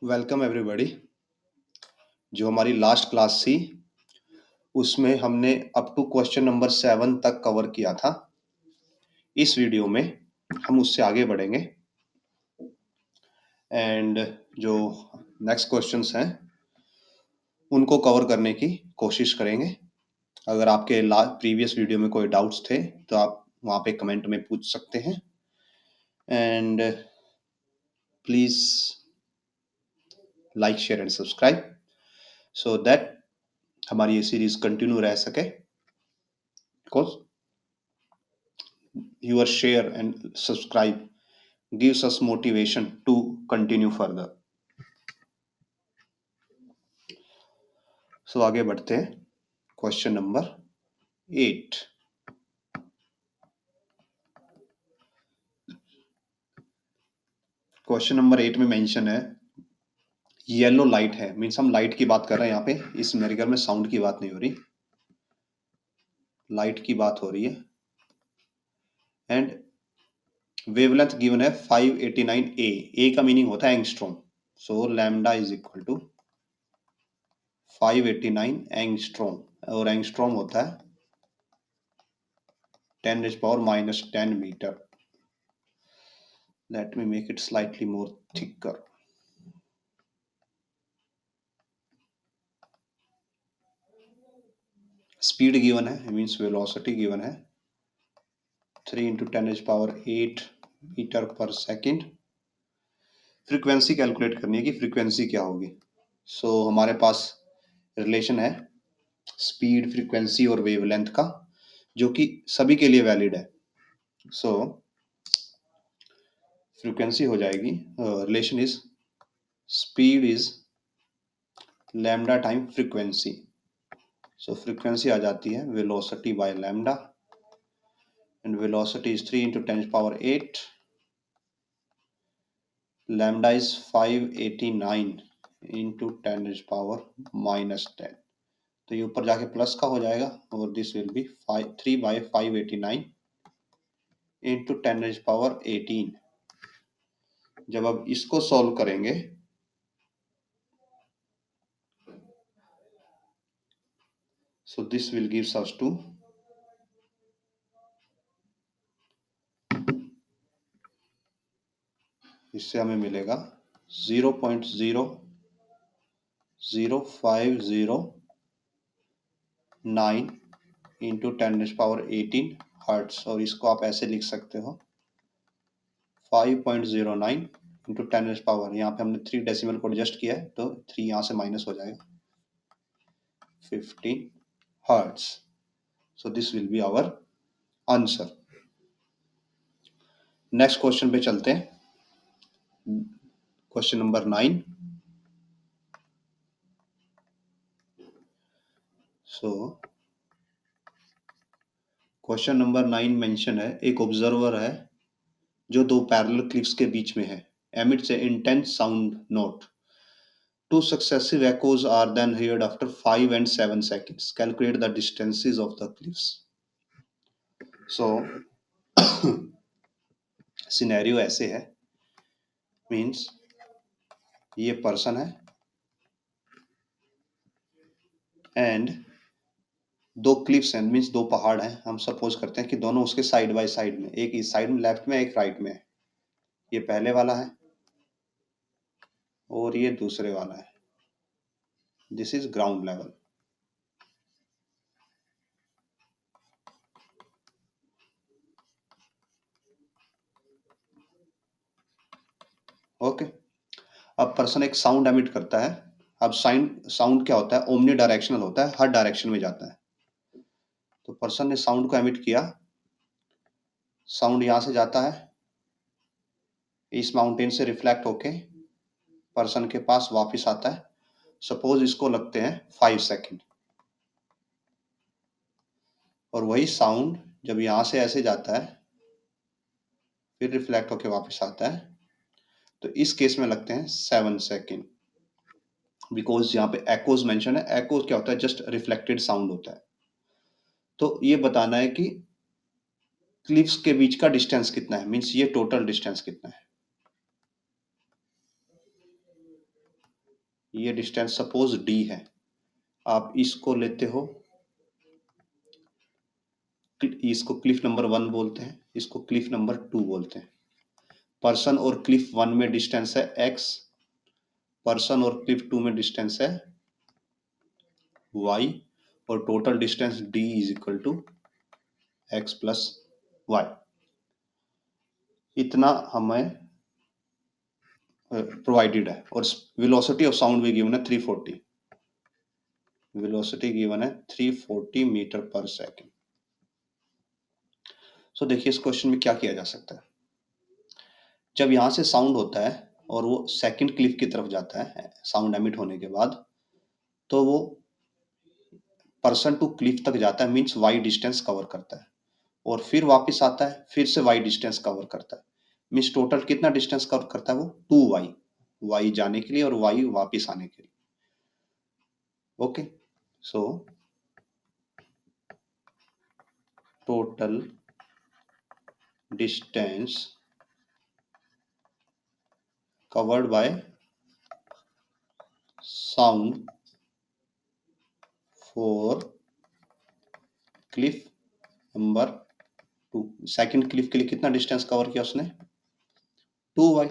Welcome everybody. जो हमारी last class थी उसमें हमने अप टू क्वेश्चन नंबर 7 तक कवर किया था। इस वीडियो में हम उससे आगे बढ़ेंगे एंड जो नेक्स्ट क्वेश्चंस हैं उनको कवर करने की कोशिश करेंगे। अगर आपके प्रीवियस वीडियो में कोई डाउट्स थे तो आप वहाँ पे कमेंट में पूछ सकते हैं and please like share and subscribe so that हमारी ये सीरीज कंटिन्यू रह सके। Because your share and subscribe gives us motivation to continue further. So आगे बढ़ते हैं क्वेश्चन नंबर 8। क्वेश्चन नंबर 8 में मेंशन है येलो लाइट है, मीन्स हम लाइट की बात कर रहे हैं। यहाँ पे इस मेरिकल में साउंड की बात नहीं हो रही, लाइट की बात हो रही है। एंड वेवलेंथ गिवन है 589 ए का मीनिंग होता है angstrom. So lambda is equal to 589 angstrom और एंगस्ट्रॉम होता है 10⁻⁻10 metre. Let me make it slightly more thicker. Speed given है, means velocity given है 3 into 10⁸ metre per second. Frequency calculate करनी है कि फ्रीक्वेंसी क्या होगी। सो हमारे पास रिलेशन है स्पीड, फ्रीक्वेंसी और वेवलेंथ का, जो कि सभी के लिए वैलिड है। सो फ्रीक्वेंसी हो जाएगी, relation is speed is lambda time frequency. So frequency आ जाती है velocity by lambda and velocity is 3 into 10⁸. Lambda is 589 into 10⁻⁻10। तो ये ऊपर जाके प्लस का हो जाएगा और दिस विल बी 3/589 इंटू 10⁻18। जब अब इसको सॉल्व करेंगे so this will gives us two इससे हमें मिलेगा 0.00509 इंटू 10⁻18 हर्ट्स। और इसको आप ऐसे लिख सकते हो 5.09 इंटू 10⁻, यहाँ पे हमने 3 डेसिमल को एडजस्ट किया है तो 3 यहाँ से माइनस हो जाएगा 15 hertz. So this will be our answer. Next question पे चलते हैं, question number 9। So question number 9 mention है एक ऑब्जर्वर है जो दो पैरेलल क्लिप्स के बीच में है। Emits a intense sound note. Two successive echoes are then heard after 5 and 7 seconds. Calculate the distances of the cliffs. So scenario ऐसे है, मीन्स ये पर्सन है एंड दो क्लिफ्स हैं, मीन्स दो पहाड़ हैं। हम सपोज करते हैं कि दोनों उसके साइड बाय साइड में, एक इस साइड में लेफ्ट में, एक राइट में है। ये पहले वाला है और ये दूसरे वाला है। This is ground level. Okay, अब पर्सन एक साउंड एमिट करता है। अब साउंड क्या होता है, ओमनी डायरेक्शनल होता है, हर डायरेक्शन में जाता है। तो पर्सन ने साउंड को एमिट किया, साउंड यहां से जाता है, इस माउंटेन से रिफ्लेक्ट होके पर्सन के पास वापस आता है। सपोज इसको लगते हैं 5 सेकेंड, और वही साउंड जब यहां से ऐसे जाता है फिर रिफ्लेक्ट होके वापस आता है, तो इस केस में लगते हैं 7 सेकेंड। बिकॉज यहाँ पे एकोज मेंशन है। एकोज क्या होता है, जस्ट रिफ्लेक्टेड साउंड होता है। तो ये बताना है कि क्लिप्स के बीच का डिस्टेंस कितना है, मीन्स ये टोटल डिस्टेंस कितना है। ये डिस्टेंस सपोज d है, आप इसको लेते हो, इसको क्लिफ नंबर 1 बोलते हैं, इसको क्लिफ नंबर 2 बोलते हैं। पर्सन और क्लिफ 1 में डिस्टेंस है x, पर्सन और क्लिफ 2 में डिस्टेंस है y, और total distance d is equal to x plus Y. इतना हमें प्रोवाइडेड है, और वेलोसिटी ऑफ साउंड भी गिवन है 340, वेलोसिटी गिवन है 340 मीटर पर सेकेंड। सो देखिए इस क्वेश्चन में क्या किया जा सकता है। जब यहाँ से साउंड होता है और वो सेकंड क्लिफ की तरफ जाता है साउंड एमिट होने के बाद, तो वो पर्सन टू क्लिफ तक जाता है, मीन्स वाई डिस्टेंस कवर करता है, और फिर वापस आता है, फिर से वाई डिस्टेंस कवर करता है, मीन्स टोटल कितना डिस्टेंस कवर करता है वो 2y, वाई जाने के लिए और वाई वापस आने के लिए। Okay, so total distance covered by sound for cliff number 2। Second Cliff के लिए कितना डिस्टेंस कवर किया उसने 2y,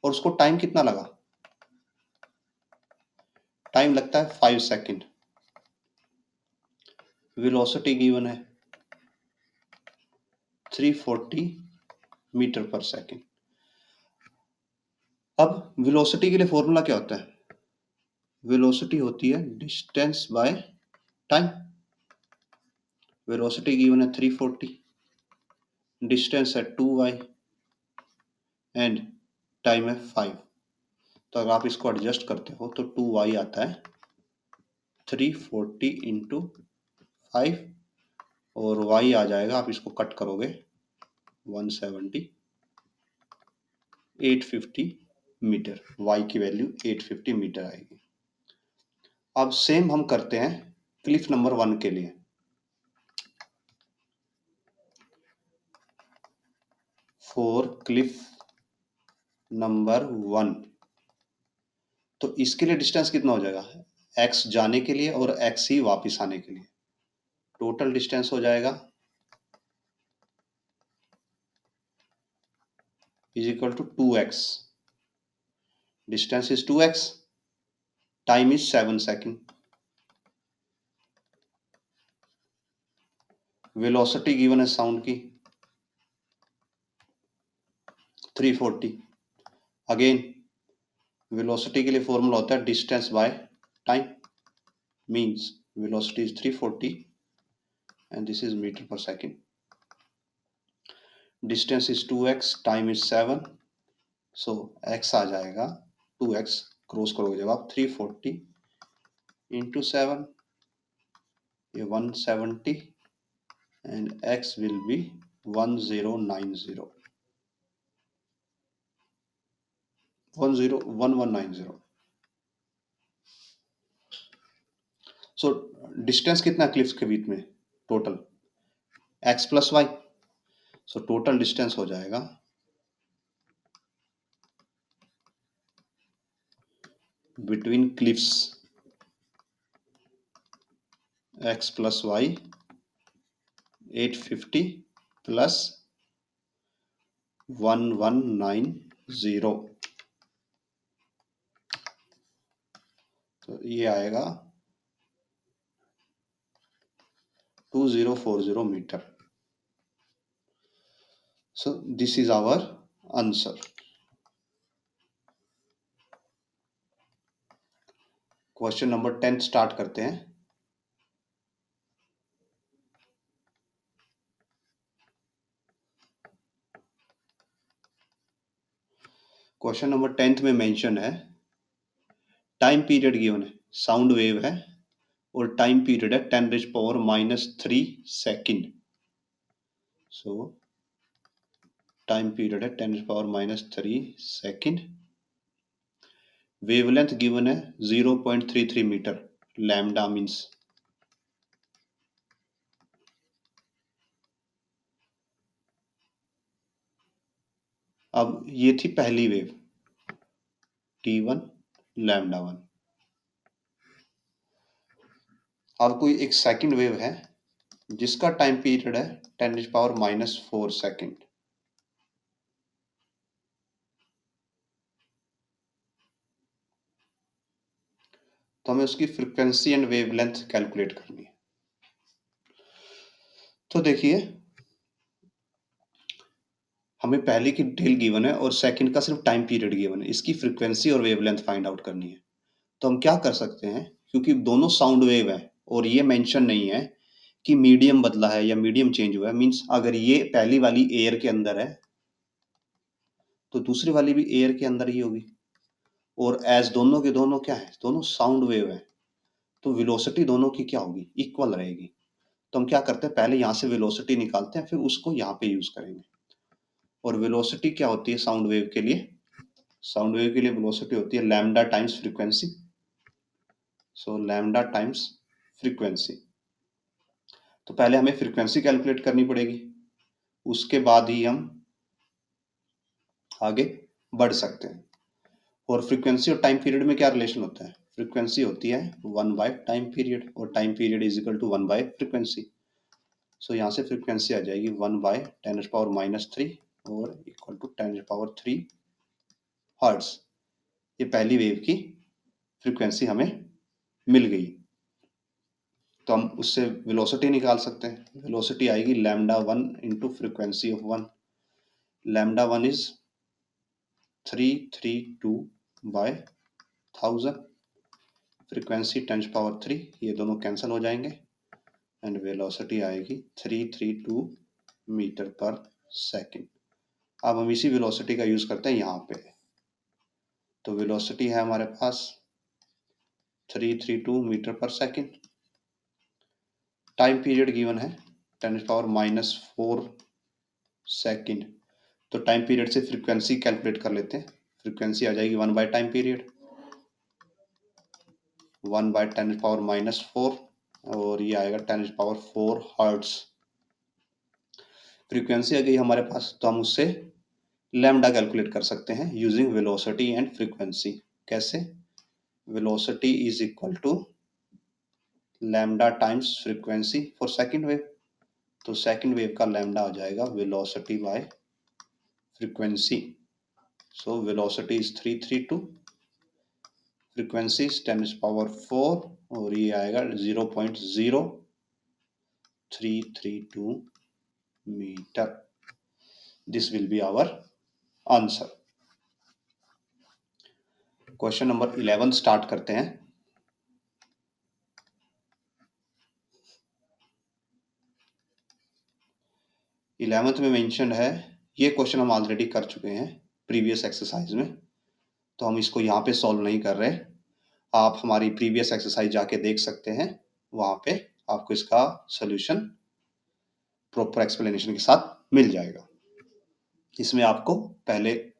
और उसको टाइम कितना लगा, टाइम लगता है 5 सेकंड। वेलोसिटी गिवन है 340 मीटर पर सेकंड। अब वेलोसिटी के लिए फॉर्मूला क्या होता है, वेलोसिटी होती है distance by time. Velocity given है 340, डिस्टेंस है 2y एंड टाइम है 5। तो अगर आप इसको एडजस्ट करते हो तो 2y आता है 340 इंटू 5, और y आ जाएगा, आप इसको कट करोगे 170, 850 मीटर, y की वैल्यू 850 मीटर आएगी। अब सेम हम करते हैं क्लिफ नंबर 1 के लिए। फॉर क्लिफ नंबर 1, तो इसके लिए डिस्टेंस कितना हो जाएगा, x जाने के लिए और x ही वापस आने के लिए, टोटल डिस्टेंस हो जाएगा is equal to 2x, distance is 2x, time is 7 second, velocity given है साउंड की 340। अगेन वेलोसिटी के लिए फॉर्मूला होता है distance by time, means velocity is 340 and this is metre per second, distance is 2x, time is 7, so x आ जाएगा 2x, cross करोगे जब आप 340 इंटू 7, ये 170 and x will be 1090, 1190। So distance कितना क्लिफ्स के बीच में total, x plus y, so total distance हो जाएगा between cliffs x plus y 850 plus 1190, तो ये आएगा 2040 metre. So this is our answer. Question number 10 start करते हैं। क्वेश्चन नंबर 10 में मेंशन है, टाइम पीरियड गिवन है, साउंड वेव है और टाइम पीरियड है 10⁻³ सेकेंड। सो टाइम पीरियड है 10⁻³ सेकेंड, वेवलेंथ गिवन है 0.33 मीटर, लैम्डा मीन्स, अब ये थी पहली वेव T1, लैम्डा 1। अब कोई एक सेकंड वेव है जिसका टाइम पीरियड है 10⁻⁻⁴ सेकंड। तो हमें उसकी फ्रीक्वेंसी एंड वेवलेंथ कैलकुलेट करनी है। तो देखिए, हमें पहले की डिटेल गिवन है और सेकंड का सिर्फ टाइम पीरियड गिवन है। इसकी फ्रीक्वेंसी और वेवलेंथ फाइंड आउट करनी है। तो हम क्या कर सकते हैं, क्योंकि दोनों साउंड वेव है और ये मेंशन नहीं है कि मीडियम बदला है या मीडियम चेंज हुआ है, मींस अगर ये पहली वाली एयर के अंदर है तो दूसरी वाली भी एयर के अंदर ही होगी। और एज दोनों के दोनों क्या है, दोनों साउंड वेव है, तो वेलोसिटी दोनों की क्या होगी, इक्वल रहेगी। तो हम क्या करते हैं, पहले यहाँ से वेलोसिटी निकालते हैं, फिर उसको यहाँ पे यूज करेंगे। और वेलोसिटी क्या होती है साउंड वेव के लिए, साउंड वेव के लिए वेलोसिटी होती है लैम्डा टाइम्स फ्रीक्वेंसी। सो लैम्डा टाइम्स फ्रीक्वेंसी। तो पहले हमें फ्रीक्वेंसी कैलकुलेट करनी पड़ेगी, उसके बाद ही हम आगे बढ़ सकते हैं। और फ्रीक्वेंसी और टाइम पीरियड में क्या रिलेशन होता है, फ्रीक्वेंसी होती है 1 बाय टाइम पीरियड और time period is equal to 1 by frequency. So यहाँ से फ्रीक्वेंसी आ जाएगी 1/10⁻³ और इक्वल टू 10⁻³ हर्ट्ज। ये पहली वेव की फ्रीक्वेंसी हमें मिल गई। तो हम उससे वेलोसिटी निकाल सकते हैं। वेलोसिटी आएगी lambda 1 into frequency of 1। Lambda 1 is 332/1000, frequency 10⁻³, ये दोनों कैंसिल हो जाएंगे एंड वेलोसिटी आएगी 332 मीटर पर सेकेंड। अब हम इसी वेलोसिटी का यूज करते हैं यहाँ पे। तो वेलोसिटी है हमारे पास 332 metre per second. Time period given है 10⁻⁻⁴ सेकेंड। तो टाइम पीरियड से फ्रीक्वेंसी कैलकुलेट कर लेते हैं। फ्रीक्वेंसी आ जाएगी 1 बाय टाइम पीरियड, 1/10⁻⁻⁴ और ये आएगा 10⁻⁴ हर्ट्ज। फ्रीक्वेंसी आ गई हमारे पास, तो हम उससे लैम्डा कैलकुलेट कर सकते हैं यूजिंग वेलोसिटी एंड फ्रीक्वेंसी। कैसे, velocity is equal to lambda times frequency for second wave. तो सेकंड वेव का लैम्डा आ जाएगा velocity by frequency. So velocity is 332, frequency 10⁻⁴ और ये आएगा 0.0332 metre. This will be our answer. Question number 11 start करते हैं। इलेवेंथ में मेंशन है, ये क्वेश्चन हम ऑलरेडी कर चुके हैं प्रीवियस एक्सरसाइज में, तो हम इसको यहाँ पे सॉल्व नहीं कर रहे। आप हमारी प्रीवियस एक्सरसाइज जाके देख सकते हैं, वहाँ पे आपको इसका सॉल्यूशन प्रॉपर एक्सप्लेनेशन के साथ मिल जाएगा। इसमें आपको पहले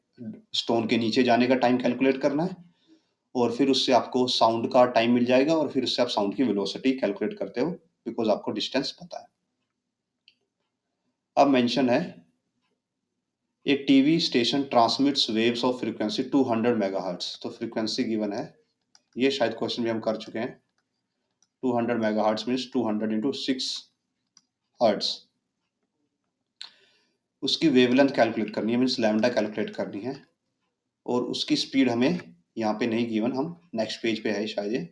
स्टोन के नीचे जाने का टाइम कैलकुलेट करना है और फिर उससे आपको साउंड का टाइम मिल जाएगा और फिर उससे आप साउंड की वेलोसिटी कैलकुलेट करते हो, बिकॉज आपको डिस्टेंस पता है। अब मेंशन है a TV station transmits waves of frequency 200 megahertz. तो फ्रीक्वेंसी गिवन है, ये शायद क्वेश्चन भी हम कर चुके हैं। 200 मेगाहर्ट्ज मींस 200 इंटू 6 हर्ट्ज। उसकी वेवलेंथ कैलकुलेट करनी है, मींस लैम्डा कैलकुलेट करनी है और उसकी स्पीड हमें यहाँ पे नहीं गिवन, हम नेक्स्ट पेज पे है शायद ये।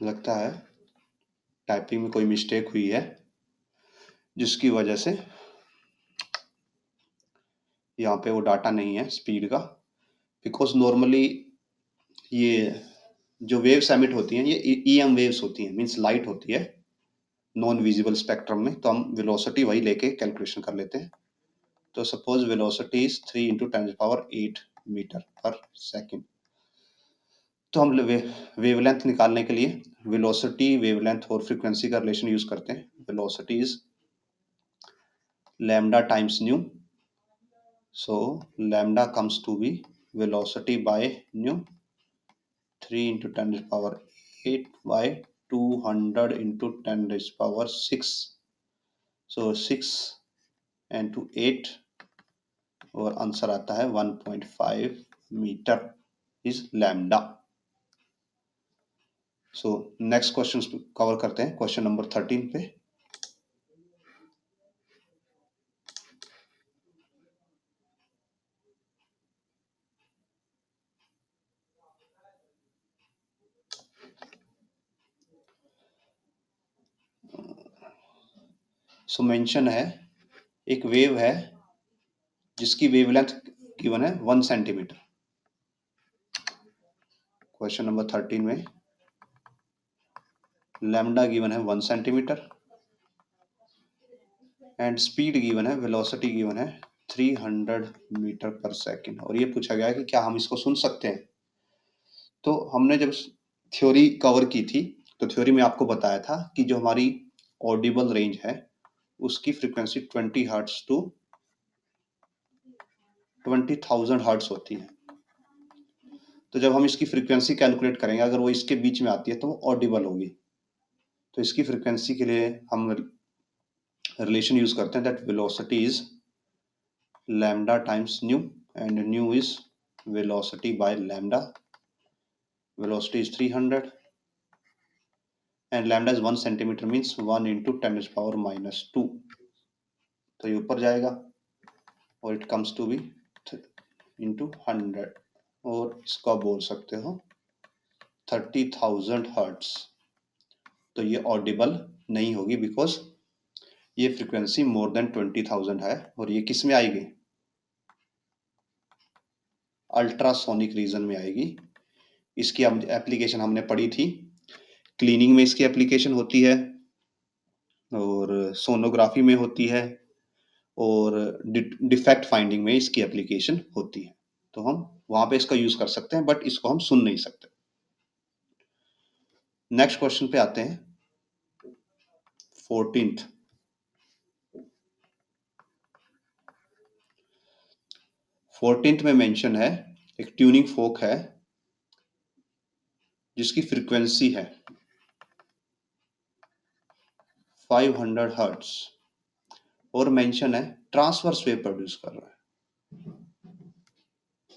लगता है टाइपिंग में कोई मिस्टेक हुई है जिसकी वजह से यहाँ पे वो डाटा नहीं है स्पीड का। बिकॉज नॉर्मली ये जो वेव्स एमिट होती हैं ये ईएम वेव्स होती हैं, मींस लाइट होती है नॉन विजिबल स्पेक्ट्रम में। तो हम वेलोसिटी वही लेके कैलकुलेशन कर लेते हैं। तो suppose velocity is 3 into 10⁸ metre per second. तो हम वेवलेंथ निकालने के लिए वेलोसिटी, वेवलेंथ और फ्रीक्वेंसी का रिलेशन यूज करते हैं। Velocity is lambda times nu. So lambda comes to be velocity by nu, 3 into 10 raised power 8 by 200 into 10 raised power 6. So 6 and to 8 और आंसर आता है 1.5 metre is lambda. So next question cover करते हैं, question number 13 पे. सो mention है एक wave है जिसकी वेवलेंथ गिवन है 1 सेंटीमीटर. क्वेश्चन नंबर 13 में लैम्डा गिवन है 1 सेंटीमीटर एंड स्पीड गिवन है, वेलोसिटी गिवन है 300 मीटर पर सेकंड. और ये पूछा गया है कि क्या हम इसको सुन सकते हैं. तो हमने जब थ्योरी कवर की थी तो थ्योरी में आपको बताया था कि जो हमारी ऑडिबल रेंज है उसकी फ्रीक्वेंसी 20 हर्ट्ज टू 20,000 हर्ट्ज होती है. तो जब हम इसकी फ्रीक्वेंसी कैलकुलेट करेंगे अगर वो इसके बीच में आती है तो वो ऑडिबल होगी. तो इसकी फ्रीक्वेंसी के लिए हम रिलेशन यूज करते हैं that velocity is lambda times new and new is velocity by lambda. Velocity is 300 and lambda is 1 centimetre means 1 into 10 raised power -2. तो ये ऊपर जाएगा और it comes to be into 100 और इसको आप बोल सकते हो 30,000 हर्ट्ज. तो ये ऑडिबल नहीं होगी बिकॉज ये फ्रीक्वेंसी मोर देन 20,000 है और ये किस में आएगी, अल्ट्रासोनिक रीजन में आएगी. इसकी एप्लीकेशन हमने पढ़ी थी, क्लीनिंग में इसकी एप्लीकेशन होती है और सोनोग्राफी में होती है और डिफेक्ट फाइंडिंग में इसकी एप्लीकेशन होती है. तो हम वहां पे इसका यूज कर सकते हैं बट इसको हम सुन नहीं सकते. नेक्स्ट क्वेश्चन पे आते हैं 14th. 14th में मेंशन है एक ट्यूनिंग फोक है जिसकी फ्रीक्वेंसी है 500 हर्ट्ज और मेंशन है ट्रांसवर्स वेव प्रोड्यूस कर रहा है.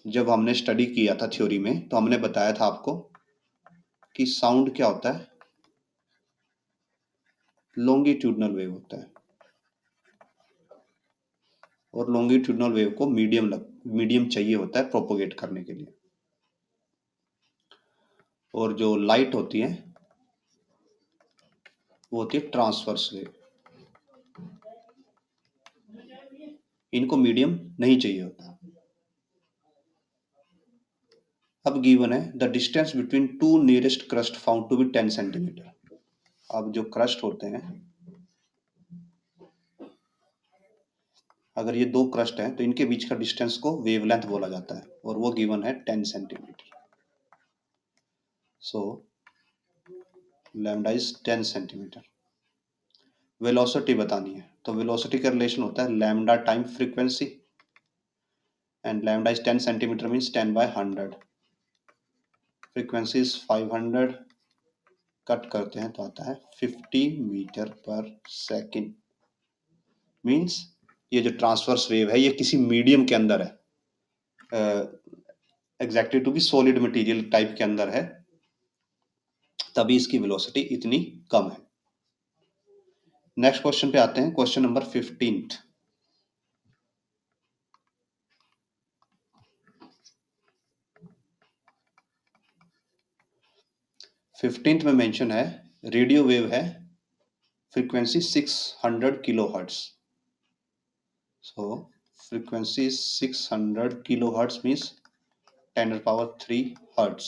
जब हमने स्टडी किया था थ्योरी में तो हमने बताया था आपको कि साउंड क्या होता है, लॉन्गिट्यूडनल वेव होता है और लॉन्गिट्यूडनल वेव को मीडियम चाहिए होता है प्रोपोगेट करने के लिए. और जो लाइट होती है वो होती है ट्रांसवर्स वेव, इनको मीडियम नहीं चाहिए होता. अब गिवन है the distance between two nearest crust found to be 10 centimetre. अब जो क्रस्ट होते हैं अगर ये दो क्रस्ट हैं तो इनके बीच का डिस्टेंस को वेवलेंथ बोला जाता है और वो गिवन है 10 centimetre. So lambda is 10 centimetre. Velocity बतानी है तो वेलोसिटी का रिलेशन होता है lambda time frequency and lambda is 10 centimetre means 10 by 100. Frequency is 500, cut करते हैं तो आता है 50 मीटर पर सेकंड. मींस ये जो ट्रांसवर्स वेव है ये किसी मीडियम के अंदर है, exactly to be solid material type के अंदर है, तभी इसकी वेलोसिटी इतनी कम है. नेक्स्ट क्वेश्चन पे आते हैं, क्वेश्चन नंबर 15th. में मेंशन है रेडियो वेव है frequency 600 kilohertz. So frequency 600 kilohertz means 10⁻³ hertz.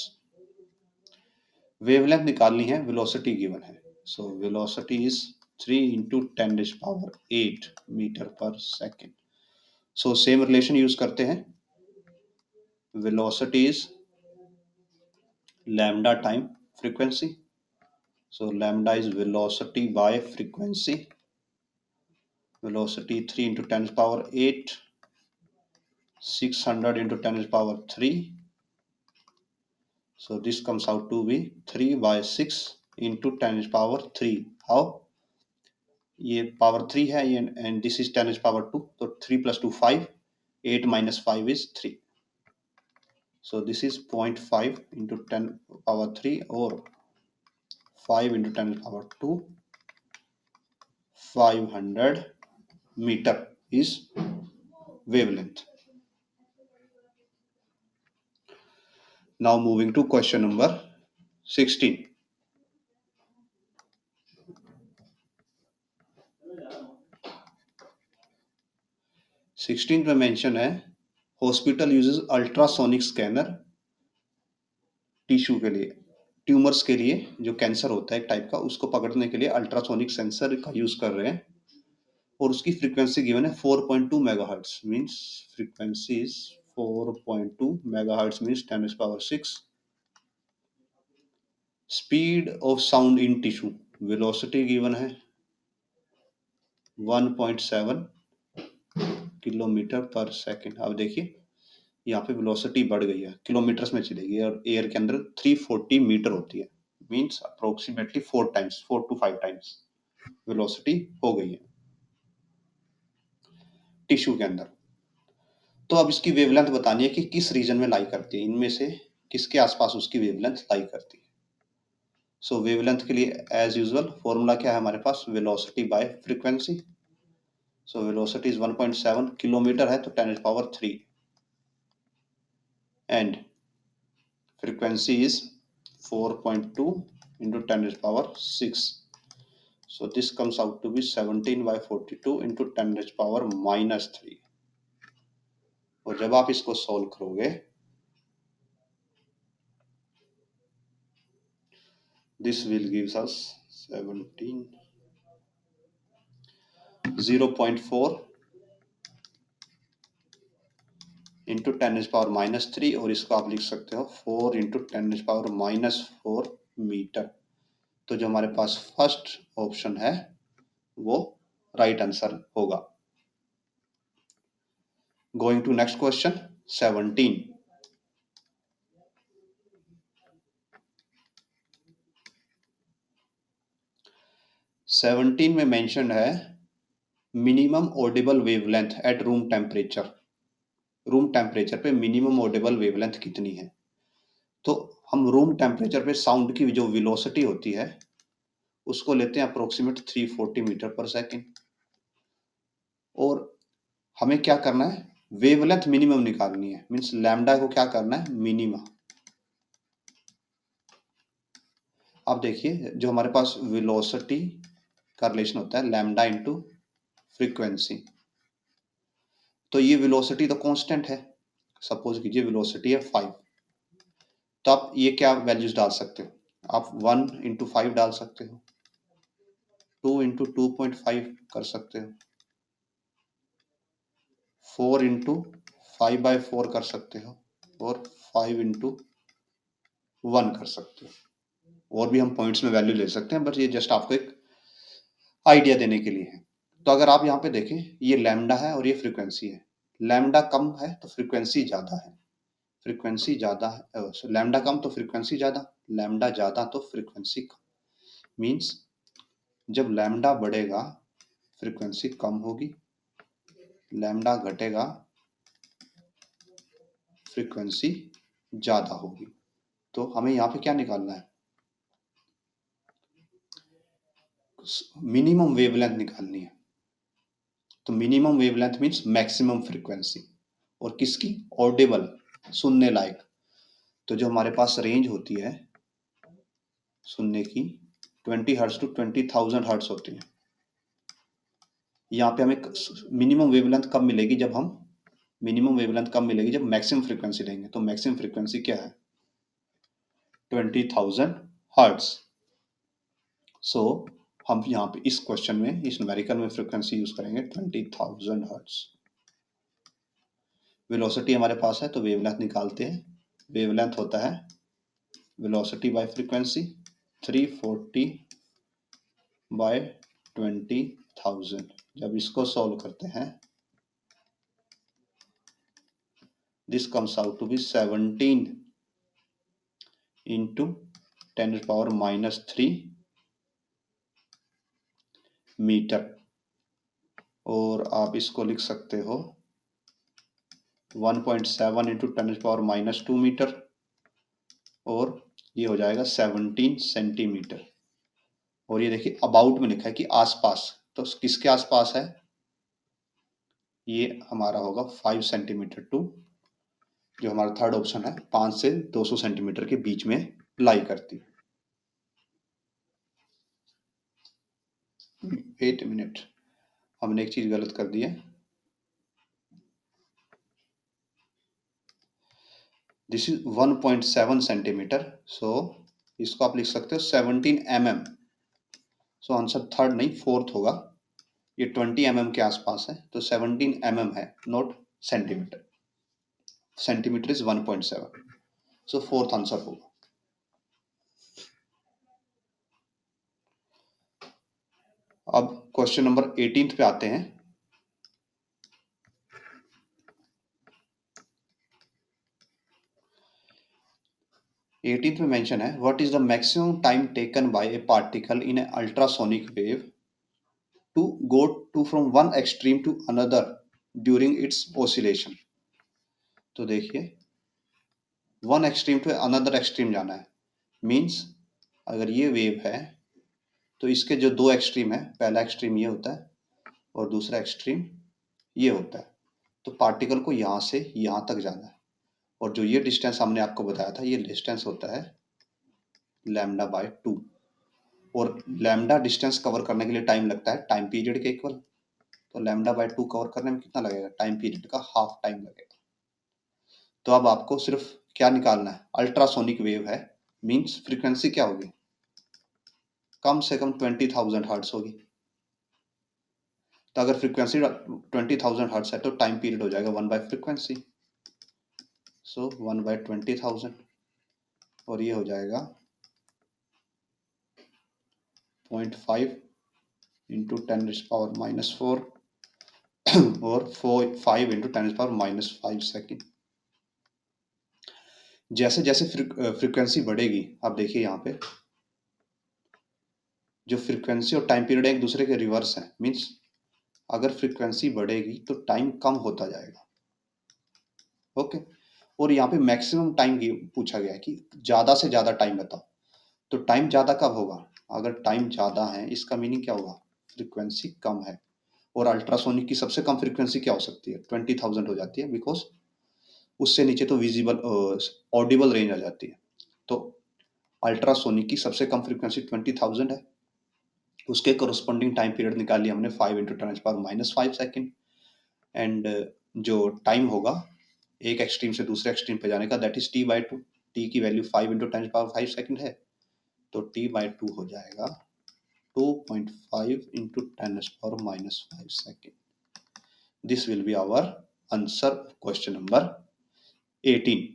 Wavelength निकालनी है, वेलोसिटी गिवन है. So velocity is 3 into 10⁸ metre per second. So same relation use करते हैं, velocity is lambda time frequency. So lambda is velocity by frequency. velocity 3 into 10 power 8, 600 into 10 power 3. So this comes out to be 3 by 6 into 10 power 3. How? ये power 3 है ये, and this is 10 power 2, तो 3 plus 2 5, 8 minus 5 is 3. So this is 0.5 into 10 power 3 or 5 into 10 power 2, 500 meter is wavelength. Now moving to question number 16. 16 में mention है hospital uses ultrasonic scanner tissue के लिए, tumours के लिए, जो कैंसर होता है एक टाइप का, उसको पकड़ने के लिए अल्ट्रासोनिक सेंसर का यूज कर रहे हैं और उसकी फ्रीक्वेंसी गिवन है 4.2 megahertz, means frequency is 4.2 megahertz means 10 power 6. Speed of sound in tissue, velocity given है 1.7 किलोमीटर पर सेकंड. अब देखिए यहाँ पे वेलोसिटी बढ़ गई है, किलोमीटर्स में चलेगी और एयर के अंदर 340 मीटर होती है, means approximately 4 times, 4 to 5 times velocity हो गई है टिश्यू के अंदर. तो अब इसकी वेवलेंथ बतानी है कि किस रीजन में लाई करती है, इनमें से किसके आसपास उसकी वेवलेंथ लाई करती है. सो वेवलेंथ के लिए एज यूजुअल फॉर्मूला क्या है हमारे पास, velocity by frequency. So velocity is 1.7, kilometre है तो 10 power 3 and frequency is 4.2 into 10 raised power 6. So this comes out to be 17 by 42 into 10 raised power minus 3. और जब आप इसको सॉल्व करोगे, this will gives us 17 0.4 into 10 raised power minus 3 और इसको आप लिख सकते हो 4 into 10 raised power minus 4 metre. तो जो हमारे पास फर्स्ट ऑप्शन है वो राइट आंसर होगा. Going to next question 17. 17 में मेंशन है minimum Audible wavelength at room temperature. Room temperature पे मिनिमम ऑडिबल वेवलेंथ कितनी है. तो हम रूम टेम्परेचर पे साउंड की जो वेलोसिटी होती है उसको लेते हैं अप्रोक्सीमेट 340 मीटर पर सेकेंड और हमें क्या करना है, वेवलेंथ मिनिमम निकालनी है, मींस लैम्डा को क्या करना है, मिनिमा. अब देखिए जो हमारे पास वेलोसिटी का रिलेशन होता है लैम्डा इनटू फ्रीक्वेंसी, तो ये वेलोसिटी तो कांस्टेंट है. सपोज कीजिए वेलोसिटी है 5, तो आप ये क्या वैल्यूज डाल सकते हो, आप 1 into 5 डाल सकते हो, 2 into 2.5 कर सकते हो, 4 into 5 by 4 कर सकते हो और 5 into 1 कर सकते हो. और भी हम पॉइंट्स में वैल्यू ले सकते हैं, बट ये जस्ट आपको एक आइडिया देने के लिए है. तो अगर आप यहाँ पे देखें ये लैम्डा है और ये फ्रीक्वेंसी है, लैम्डा कम है तो फ्रीक्वेंसी ज्यादा है, फ्रीक्वेंसी ज्यादा है, लैम्डा कम तो फ्रीक्वेंसी ज्यादा, लैम्डा ज्यादा तो फ्रीक्वेंसी कम. मींस जब लैम्डा बढ़ेगा फ्रीक्वेंसी कम होगी, लैम्डा घटेगा फ्रीक्वेंसी ज्यादा होगी. तो हमें यहाँ पे क्या निकालना है, मिनिमम वेवलेंथ निकालनी है. तो minimum wavelength means maximum frequency और किसकी, ऑडिबल, सुनने लायक. तो जो हमारे पास रेंज होती है सुनने की 20 हर्ट्ज टू 20,000 हर्ट्ज होती है. यहाँ पे हमें मिनिमम वेवलेंथ कब मिलेगी, जब हम मिनिमम वेवलेंथ कब मिलेगी, जब मैक्सिमम फ्रीक्वेंसी लेंगे. तो मैक्सिमम फ्रीक्वेंसी क्या है, 20,000 हर्ट्ज. सो हम यहाँ पे इस क्वेश्चन में इस न्यूमेरिकल में फ्रीक्वेंसी यूज करेंगे 20,000 हर्ट्ज. वेलोसिटी हमारे पास है तो वेवलेंथ निकालते हैं. वेवलेंथ होता है वेलोसिटी बाय फ्रीक्वेंसी 340 बाय 20,000 जब इसको सॉल्व करते हैं, this comes out to be 17 into 10⁻³ metre, और आप इसको लिख सकते हो 1.7 इंटू 10⁻² मीटर, और ये हो जाएगा 17 सेंटीमीटर। और ये देखिए अबाउट में लिखा है कि आसपास, तो किसके आसपास है, ये हमारा होगा 5 सेंटीमीटर टू, जो हमारा थर्ड ऑप्शन है 5 से 200 सेंटीमीटर के बीच में लाई करती। 8 मिनट, हमने एक चीज गलत कर दी है। दिस इज 1.7 सेंटीमीटर, सो इसको आप लिख सकते हो 17 mm। सो आंसर थर्ड नहीं फोर्थ होगा। ये 20 mm के आसपास है, तो 17 mm है, not centimetre. Centimetre is 1.7, so fourth answer होगा। अब क्वेश्चन नंबर 18 पे आते हैं। एटीन्थ में मेंशन है, what is the maximum time taken by a particle in a ultrasonic wave to go to from one extreme to another during its oscillation. तो देखिए one extreme to another extreme जाना है, means अगर ये wave है तो इसके जो दो एक्सट्रीम है, पहला एक्सट्रीम ये होता है और दूसरा एक्सट्रीम ये होता है, तो पार्टिकल को यहाँ से यहाँ तक जाना है, और जो ये डिस्टेंस हमने आपको बताया था, ये डिस्टेंस होता है λ/2, और लैम्डा डिस्टेंस कवर करने के लिए टाइम लगता है टाइम पीरियड के इक्वल, तो λ/2 कवर करने में कितना लगेगा, टाइम पीरियड का हाफ टाइम लगेगा। तो अब आपको सिर्फ क्या निकालना है, अल्ट्रासोनिक वेव है, मींस फ्रीक्वेंसी क्या होगी, कम से कम 20,000 हर्ट्ज होगी। तो अगर फ्रीक्वेंसी 20,000 हर्ट्ज है तो टाइम पीरियड हो जाएगा 1/फ्रीक्वेंसी, सो 1/20,000, और ये हो जाएगा 0.5 इंटू 10⁻⁻4 और 5 इंटू 10⁻⁻5 सेकेंड। जैसे जैसे फ्रीक्वेंसी बढ़ेगी, आप देखिए यहाँ पे जो फ्रीक्वेंसी और टाइम पीरियड एक दूसरे के रिवर्स है, मींस अगर फ्रीक्वेंसी बढ़ेगी तो टाइम कम होता जाएगा। ओके, और यहाँ पे मैक्सिमम टाइम पूछा गया है कि ज्यादा से ज्यादा टाइम बताओ, तो टाइम ज्यादा कब होगा, अगर टाइम ज्यादा है इसका मीनिंग क्या होगा, फ्रीक्वेंसी कम है, और अल्ट्रासोनिक की सबसे कम फ्रीक्वेंसी क्या हो सकती है, 20,000 हो जाती है, बिकॉज उससे नीचे तो विजिबल ऑडिबल रेंज आ जाती है। तो अल्ट्रासोनिक की सबसे कम फ्रीक्वेंसी 20,000 है, उसके कोरस्पॉन्डिंग टाइम पीरियड निकाल लिया हमने 5 इंटू 10⁻⁻5 सेकेंड, एंड जो टाइम होगा एक एक्सट्रीम से दूसरे एक्सट्रीम पे जाने का, दैट इज t/2। टी की वैल्यू 5 इंटू 10⁻5 सेकेंड है, तो t/2 हो जाएगा 2.5 into 10⁻⁻5 second. This will be our answer question number 18।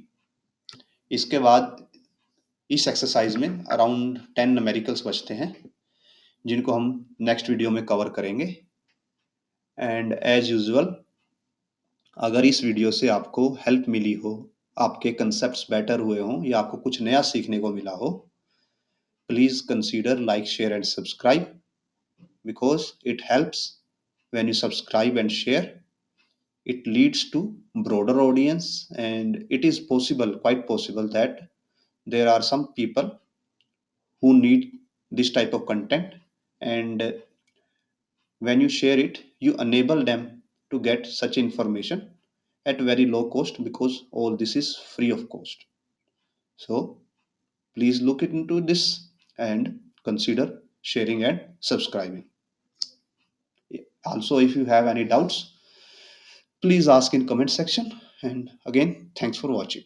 इसके बाद इस एक्सरसाइज में अराउंड 10 न्यूमेरिकल्स बचते हैं, जिनको हम नेक्स्ट वीडियो में कवर करेंगे। एंड एज यूजुअल, अगर इस वीडियो से आपको हेल्प मिली हो, आपके कंसेप्ट्स बेटर हुए हों, या आपको कुछ नया सीखने को मिला हो, please consider like, share and subscribe, because it helps when you subscribe and share. It leads to broader audience, and it is possible, quite possible, that there are some people who need this type of content, and when you share it you enable them to get such information at very low cost, because all this is free of cost. So please look into this and consider sharing and subscribing. Also, if you have any doubts, please ask in comment section, and again, thanks for watching.